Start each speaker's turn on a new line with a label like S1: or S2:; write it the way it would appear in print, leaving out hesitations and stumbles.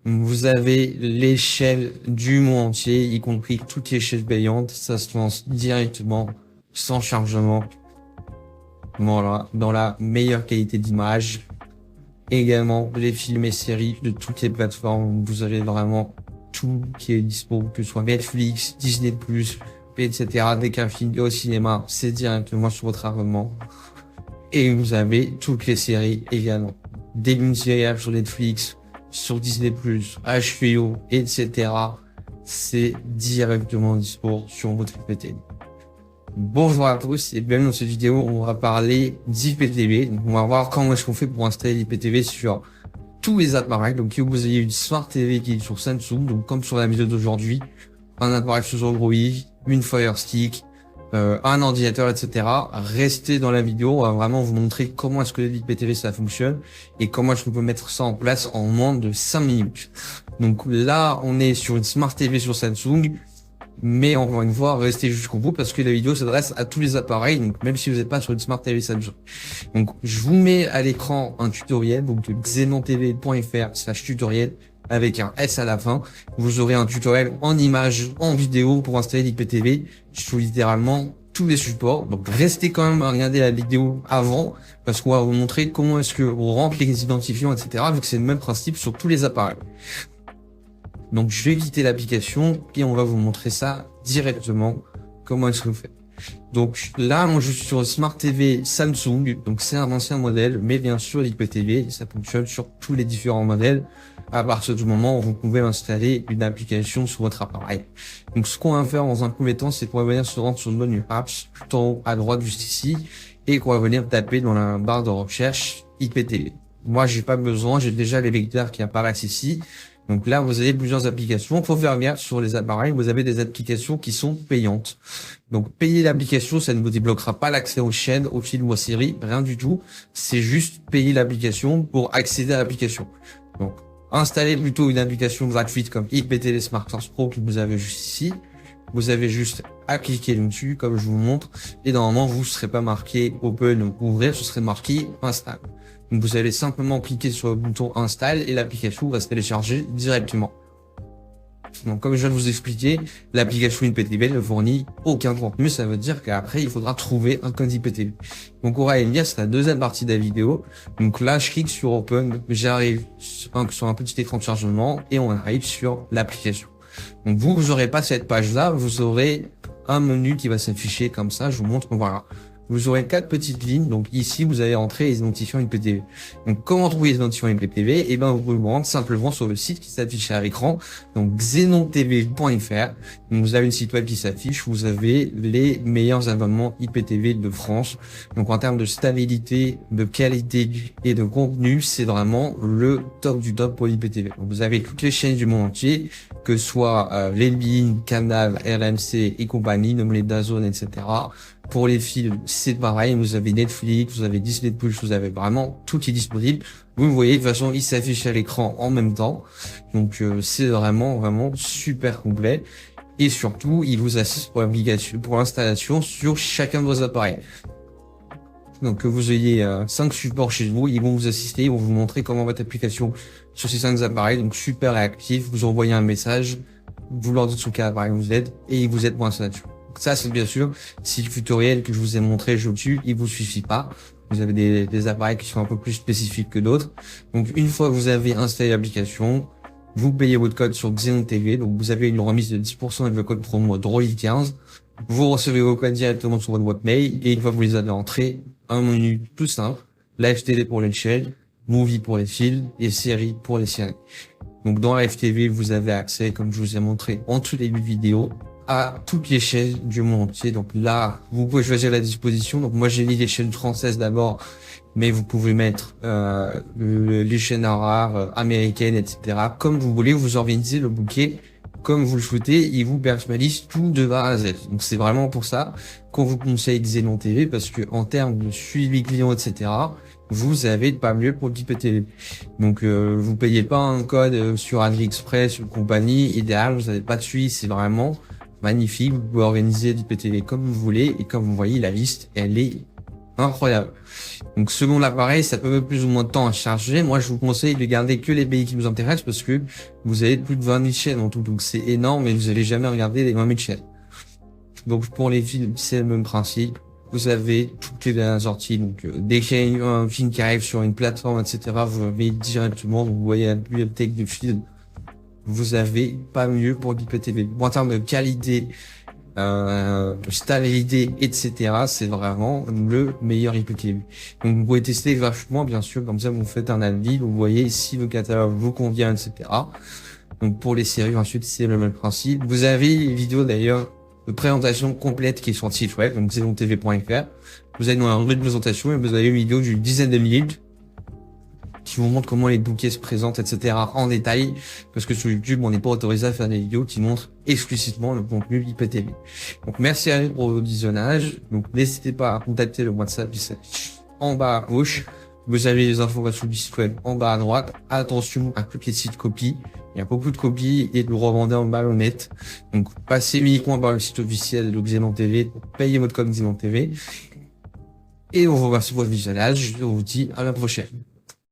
S1: Vous avez les chaînes du monde entier, y compris toutes les chaînes payantes. Ça se lance directement, sans chargement. Voilà, dans la meilleure qualité d'image. Également, les films et séries de toutes les plateformes. Vous avez vraiment tout qui est dispo, que ce soit Netflix, Disney+, etc. Dès qu'un film est au cinéma, c'est directement sur votre abonnement. Et vous avez toutes les séries également. Des mini-séries sur Netflix, sur Disney+, HBO, etc. C'est directement dispo sur votre IPTV. Bonjour à tous et bienvenue dans cette vidéo où on va parler d'IPTV. On va voir comment est-ce qu'on fait pour installer l'IPTV sur tous les appareils. Donc si vous avez une Smart TV qui est sur Samsung, donc comme sur la vidéo d'aujourd'hui, un appareil sous Android, une Fire Stick, un ordinateur, etc. Restez dans la vidéo, on va vraiment vous montrer comment est-ce que l'IPTV ça fonctionne et comment est-ce qu'on peut mettre ça en place en moins de 5 minutes. Donc là, on est sur une Smart TV sur Samsung. Mais encore une fois, restez jusqu'au bout parce que la vidéo s'adresse à tous les appareils, donc même si vous n'êtes pas sur une Smart TV Samsung. Donc je vous mets à l'écran un tutoriel, donc xenontv.fr/tutoriel avec un S à la fin. Vous aurez un tutoriel en images, en vidéo pour installer l'IPTV sur littéralement tous les supports. Donc restez quand même à regarder la vidéo avant parce qu'on va vous montrer comment est-ce qu'on rentre les identifiants, etc. vu que c'est le même principe sur tous les appareils. Donc je vais quitter l'application et on va vous montrer ça directement, comment est-ce qu'on fait. Donc là, moi je suis sur Smart TV Samsung, donc c'est un ancien modèle, mais bien sûr l'IPTV, ça fonctionne sur tous les différents modèles, à partir du moment où vous pouvez installer une application sur votre appareil. Donc ce qu'on va faire dans un premier temps, c'est qu'on va venir se rendre sur le menu Apps, tout en haut à droite juste ici, et qu'on va venir taper dans la barre de recherche IPTV. Moi j'ai pas besoin, j'ai déjà les vecteurs qui apparaissent ici. Donc là, vous avez plusieurs applications. Il faut faire bien sur les appareils. Vous avez des applications qui sont payantes. Donc, payer l'application, ça ne vous débloquera pas l'accès aux chaînes, aux films ou aux séries, rien du tout. C'est juste payer l'application pour accéder à l'application. Donc, installez plutôt une application gratuite comme IPTV Smart Source Pro que vous avez juste ici. Vous avez juste à cliquer dessus, comme je vous montre. Et normalement, vous ne serez pas marqué Open ou Ouvrir, ce serait marqué Install. Donc vous allez simplement cliquer sur le bouton Install et l'application va se télécharger directement. Donc comme je viens de vous expliquer, l'application IPTV ne fournit aucun contenu, ça veut dire qu'après il faudra trouver un code IPTV. Donc on va aller c'est la deuxième partie de la vidéo. Donc là je clique sur Open, j'arrive sur un petit écran de chargement et on arrive sur l'application. Donc vous n'aurez pas cette page là, vous aurez un menu qui va s'afficher comme ça, je vous montre, voilà. Vous aurez 4 petites lignes. Donc ici, vous allez entrer les identifiants IPTV. Donc comment trouver les identifiants IPTV? Eh ben, vous pouvez vous rendre simplement sur le site qui s'affiche à l'écran. Donc xenontv.fr. Vous avez une site web qui s'affiche. Vous avez les meilleurs abonnements IPTV de France. Donc en termes de stabilité, de qualité et de contenu, c'est vraiment le top du top pour l'IPTV. Vous avez toutes les chaînes du monde entier, que ce soit l'NBN, Canal, RMC et compagnie, comme les DAZN, etc. Pour les films, c'est pareil, vous avez Netflix, vous avez Disney+, vous avez vraiment tout qui est disponible. Vous voyez, de toute façon, il s'affiche à l'écran en même temps. Donc, c'est vraiment super complet. Et surtout, il vous assiste pour l'installation sur chacun de vos appareils. Donc, que vous ayez 5 supports chez vous, ils vont vous assister, ils vont vous montrer comment votre application sur ces 5 appareils. Donc, super réactif, vous envoyez un message, vous leur dites sur quel appareil vous êtes et ils vous aident pour l'installation. Ça, c'est bien sûr, si le tutoriel que je vous ai montré au-dessus, il vous suffit pas. Vous avez des appareils qui sont un peu plus spécifiques que d'autres. Donc, une fois que vous avez installé l'application, vous payez votre code sur XenoTV. Donc, vous avez une remise de 10% avec le code promo Droid15. Vous recevez vos codes directement sur votre boîte mail. Et une fois que vous les avez entrés, un menu tout simple. Live TV pour les chaînes, Movie pour les films et séries pour les séries. Donc, dans Live TV, vous avez accès, comme je vous ai montré en tout début de vidéo, à toutes les chaînes du monde entier. Donc là, vous pouvez choisir la disposition. Donc moi, j'ai mis les chaînes françaises d'abord, mais vous pouvez mettre les chaînes arabes, américaines, etc. Comme vous voulez, vous organisez le bouquet comme vous le souhaitez. Il vous personnalise tout de A à Z. Donc c'est vraiment pour ça qu'on vous conseille Xenon TV, parce que en termes de suivi client, etc., vous avez pas mieux pour l'IPTV. Donc vous payez pas un code sur AliExpress ou compagnie. Idéal, vous n'avez pas de suivi. C'est vraiment magnifique, vous pouvez organiser l'IPTV comme vous voulez et comme vous voyez la liste elle est Incroyable. Donc selon l'appareil, ça peut mettre plus ou moins de temps à charger. Moi, je vous conseille de garder que les pays qui vous intéressent parce que vous avez plus de 20 000 chaînes en tout. Donc c'est énorme et vous n'allez jamais regarder les 20 000 chaînes. Donc pour les films, c'est le même principe. Vous avez toutes les dernières sorties. Donc dès qu'il y a un film qui arrive sur une plateforme, etc., vous avez directement, vous voyez la bibliothèque de films. Vous avez pas mieux pour l'IPTV. En termes de qualité, stabilité, etc., c'est vraiment le meilleur IPTV. Donc vous pouvez tester vachement, bien sûr, comme ça vous faites un avis, vous voyez si le catalogue vous convient, etc. Donc pour les séries, ensuite c'est le même principe. Vous avez une vidéo d'ailleurs de présentation complète qui est sur le site web, donc saisontv.fr. Vous allez dans la revue de présentation et vous avez une vidéo d'une dizaine de minutes qui vous montre comment les bouquets se présentent, etc. en détail, parce que sur YouTube, on n'est pas autorisé à faire des vidéos qui montrent explicitement le contenu IPTV. Donc merci à vous pour le visionnage. Donc n'hésitez pas à contacter le WhatsApp qui s'affiche en bas à gauche. Vous avez les informations du site web en bas à droite. Attention à copier le site copie. Il y a beaucoup de copies et de le revendeur malhonnête. Donc passez uniquement par le site officiel de Xénon TV pour payer votre code Xénon TV. Et on vous remercie pour le visionnage. Je vous dis à la prochaine.